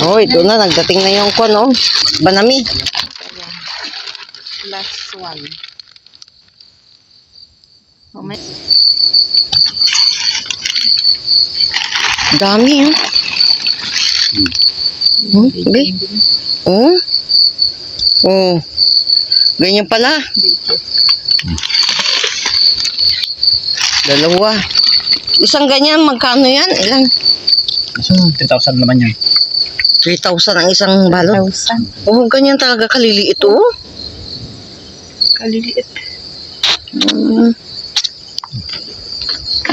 Oh, ito na. Nagdating na yung kwan, oh. Banami. Plus 1. Oh, may... Dami, oh. Okay. Oh. Oh. Ganyan pala. Dalawa. Isang ganyan, magkano yan? Ilan? 3,000 naman yan. 3,000 ang isang balot. 1,000. Oh, ganyan talaga kaliliit, oh. Kaliliit. Hmm.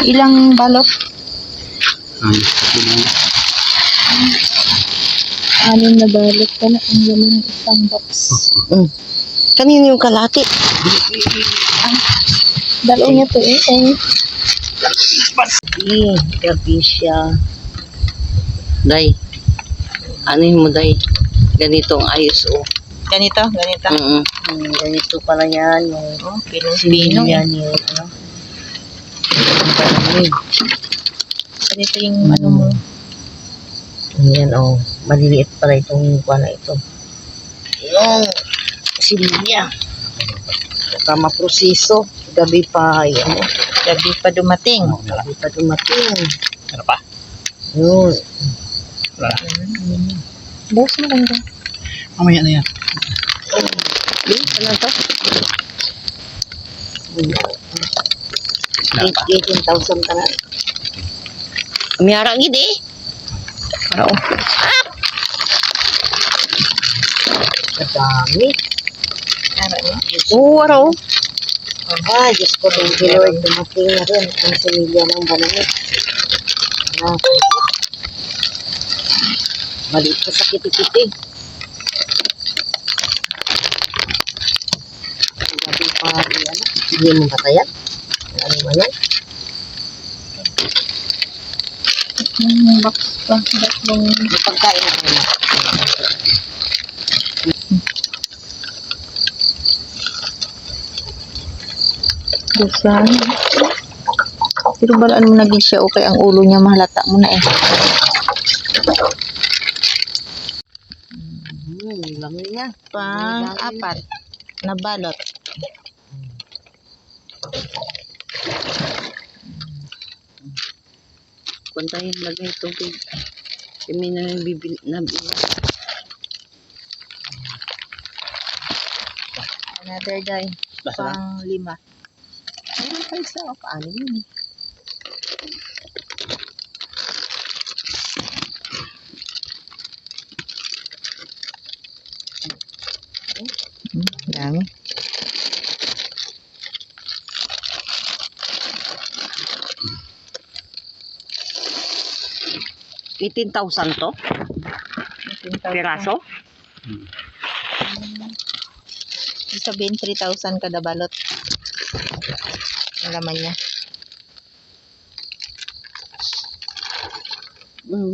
Ilang balot? Anim na balot pala ang laman ng isang box. Kanino yung kalati? Dalo niya to eh. Gabi siya. Day. Ano mo, Day? Ganito ang ayos, oh. Ganito. Ganito pala yan. Yung Pino. yan yung ano. Ang palamig. Ganito yung ano mo. Ayan, oh. Maliliit pala itong kuha na ito. Yung silya. Baka maproseso. Gabi pa, ano. Gabi pa dumating. Gabi pa dumating. Ano pa? Yun. Wala. Bukas mo ganda. Mamaya na yan. Ano to? Wala pa. 18,000 ka na. Umiyara gid eh. Para oh. Kadami. Ara niya. Oo, araw. Ah, Diyos ko, thank you Lord. Dumating na rin ang similya ng banami. Maliit pa sa kiti-kiti. Gabi pa, ano, hindi mo katayan. Ano ba yan? Yung box pa. Datlong May pagkain na rin. busan. Pero balaan mo na din siya. Okay, ang ulo niya mahalata mo na eh. Lang niya. Pang-apat na balot. Kuntahin lagay tubig. Kami na yung bibili na Another day. Basta lang. Pang-5. Meron pa isa. Paano yun? Dami. $18,000 to? Piraso? Sabihin 3,000 kada balot. Ang laman niya.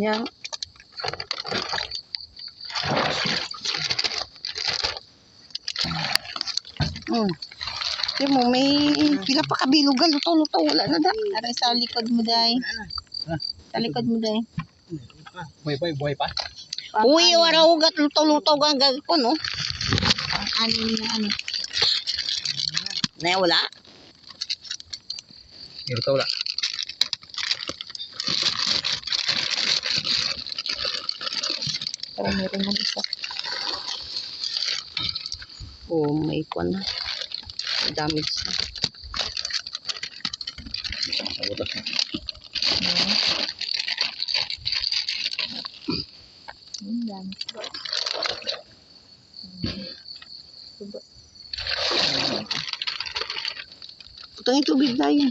Yan. Di mo, may pila pa kabilugan. Luto-luto. Wala na da. Aray sa likod mo, day. Sa likod mo, day. Buhay pa. Uy, wala ugat. Luto-luto ang ko, no? Pang-anim na ano. Na wala? Ito wala. Pero meron ng isa. Oh, may kwan na. Dami siya. Sabutas na. Dami. Putang yung tubig na yun.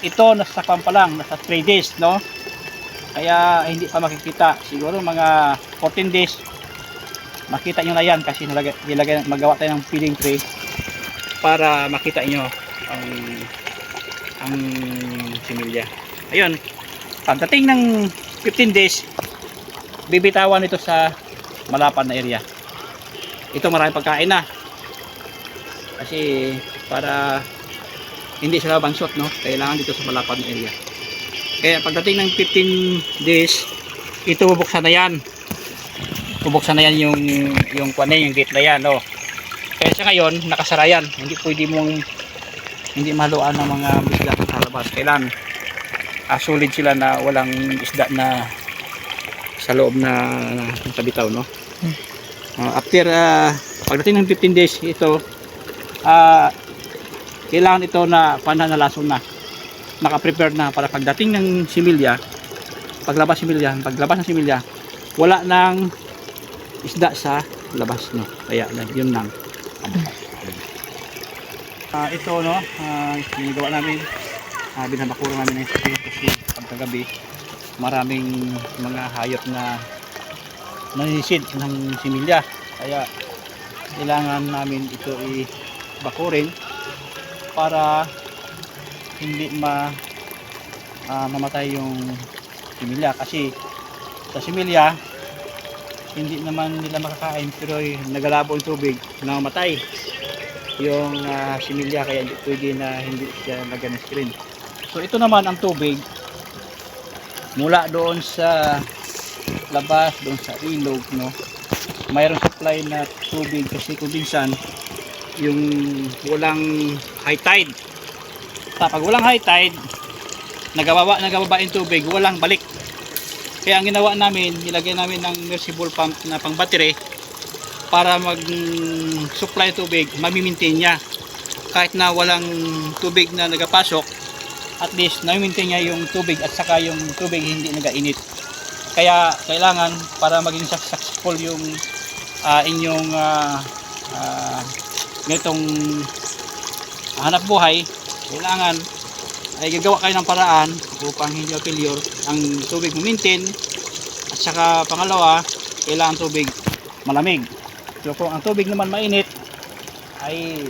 ito nasa pa lang, nasa 3 days, no? Kaya hindi pa makikita. Siguro mga 14 days makita nyo na yan kasi magawa tayo ng feeding tray para makita nyo ang similya. Ayun, pagdating ng 15 days bibitawan ito sa malapad na area. Ito maraming pagkain na kasi para hindi sila bansot, no? Kailangan dito sa malapad na area. Kaya pagdating ng 15 days ito bubuksan na yan. Bubuksan na yan yung kuwanin, yung gate na yan, no? Kaya sa ngayon nakasara yan. Hindi pwede mong hindi mahaluan ng mga isda sa labas. Kailan solid sila na walang isda na sa loob na kabitaw, no? After pagdating ng 15 days ito kailangan ito na pananalason na, naka-prepare na para pagdating ng similya, paglabas ng similya wala nang isda sa labas, no? Kaya yun lang. Ito, no, ginagawa namin, binabakura namin ng spray kasi pagkagabi maraming mga hayop na naninisid ng similya, kaya kailangan namin ito i-bakurin para hindi mamatay yung similya. Kasi sa similya hindi naman nila makakain, pero nagalabo yung tubig, namamatay yung similya, kaya hindi pwede na hindi siya lagyan ng screen. So ito naman ang tubig mula doon sa labas, doon sa ilog, no? Mayroong supply na tubig kasi kung minsan yung walang high tide, pag walang high tide nagababa yung tubig, walang balik. Kaya ang ginawa namin, nilagay namin ng mersible pump na pang battery para mag-supply tubig, mamimintain niya. Kahit na walang tubig na nagapasok, at least namimintain niya yung tubig at saka yung tubig hindi nagainit. Kaya kailangan para maging successful yung inyong ganitong hanap buhay, kailangan ay gagawa kayo ng paraan upang hindi failure ang tubig maintain, at saka pangalawa kailangan tubig malamig. So kung ang tubig naman mainit ay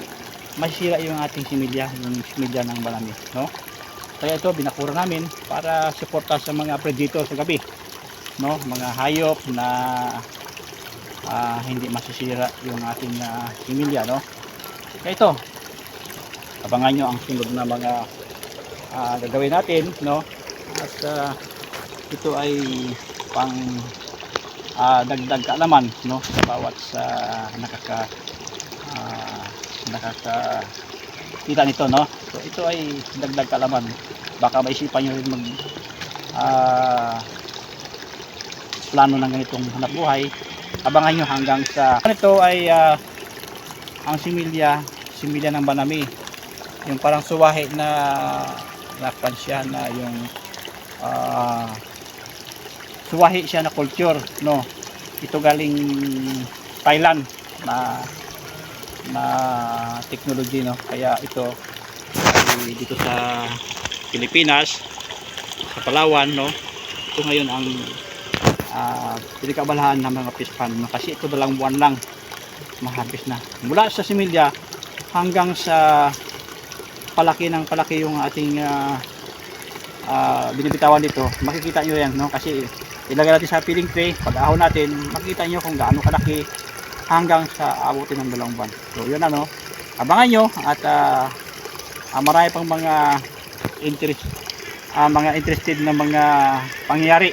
masisira yung ating similya, yung similya ng balami, no? Kaya ito binakura namin para suporta sa mga predator sa gabi, no? Mga hayop na hindi masisira yung ating similya, no? Kaya ito, abangan nyo ang sunod na mga gagawin natin, no? At ito ay pang dagdag kaalaman, no, sa bawat nakakita nito, no? So ito ay dagdag kaalaman, baka maisipan nyo rin mag plano ng ganitong hanap buhay. Abangan nyo hanggang sa ito ay ang similya ng banami, yung parang suwahe na napansya na yung suwahi siya na culture, no? Ito galing Thailand na technology, no? Kaya ito ay dito sa Pilipinas, sa Palawan, no? Ito ngayon ang pinakabalahan ng mga fish farm, no? Kasi ito dalang buwan lang maharbis na, mula sa similya hanggang sa palaki yung ating binibitawan dito. Makikita nyo yan, no? Kasi ilagay natin sa feeding tray, pag-ahon natin makikita nyo kung gaano kalaki hanggang sa abutin ng 2 buwan. So yun, ano, abangan nyo at marami pang mga interested na mga pangyayari.